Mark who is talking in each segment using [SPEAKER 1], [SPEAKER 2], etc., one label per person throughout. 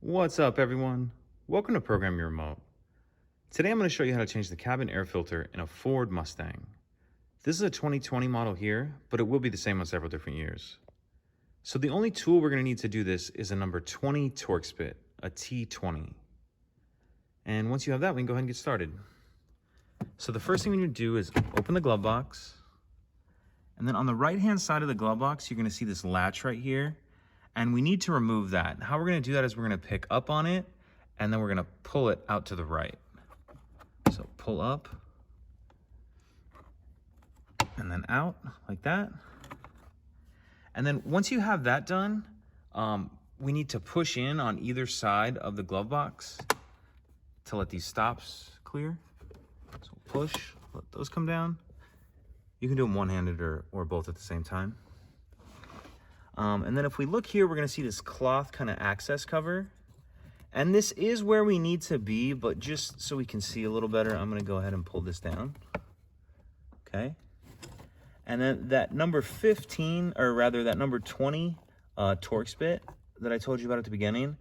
[SPEAKER 1] What's up, everyone? Welcome to Program Your Remote. Today I'm going to show you how to change the cabin air filter in a Ford Mustang. This is a 2020 model here, but it will be the same on several different years. So the only tool we're going to need to do this is a number 20 Torx bit, a T20. And once you have that, we can go ahead and get started. So the first thing we need to do is open the glove box. And then on the right-hand side of the glove box, you're going to see this latch right here. And we need to remove that. How we're going to do that is we're going to pick up on it, and then we're going to pull it out to the right. So pull up, and then out, like that. And then once you have that done, we need to push in on either side of the glove box to let these stops clear. So push, let those come down. You can do them one-handed or both at the same time. And then if we look here, we're going to see this cloth kind of access cover. And this is where we need to be, but just so we can see a little better, I'm going to go ahead and pull this down. Okay. And then that number 15, or rather that number 20 Torx bit that I told you about at the beginning,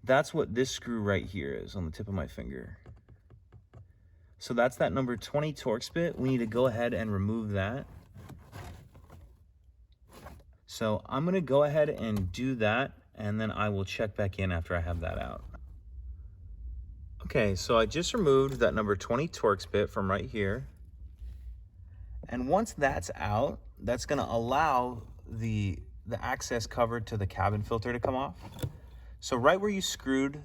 [SPEAKER 1] that's what this screw right here is on the tip of my finger. So that's that number 20 Torx bit. We need to go ahead and remove that. So I'm going to go ahead and do that, and then I will check back in after I have that out. Okay, so I just removed that number 20 Torx bit from right here. And once that's out, that's going to allow the access cover to the cabin filter to come off. So right where you unscrewed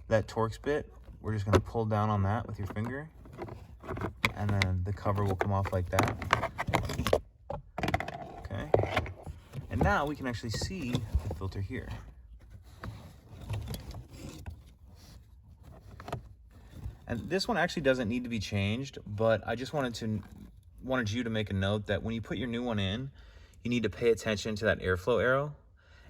[SPEAKER 1] that Torx bit, we're just going to pull down on that with your finger, and then the cover will come off like that. And now we can actually see the filter here. And this one actually doesn't need to be changed, but I just wanted you to make a note that when you put your new one in, you need to pay attention to that airflow arrow,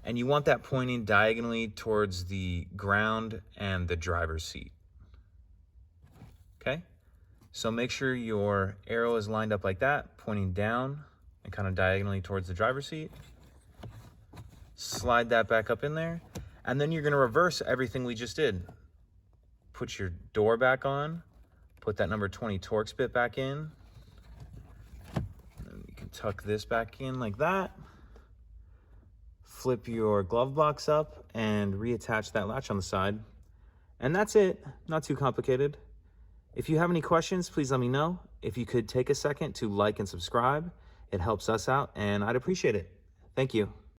[SPEAKER 1] and you want that pointing diagonally towards the ground and the driver's seat. Okay? So make sure your arrow is lined up like that, pointing down and kind of diagonally towards the driver's seat. Slide that back up in there, and then you're going to reverse everything we just did. Put your door back on, put that number 20 Torx bit back in, and you can tuck this back in like that. Flip your glove box up and reattach that latch on the side. And that's it, not too complicated. If you have any questions, please let me know. If you could take a second to like and subscribe, it helps us out, and I'd appreciate it. Thank you.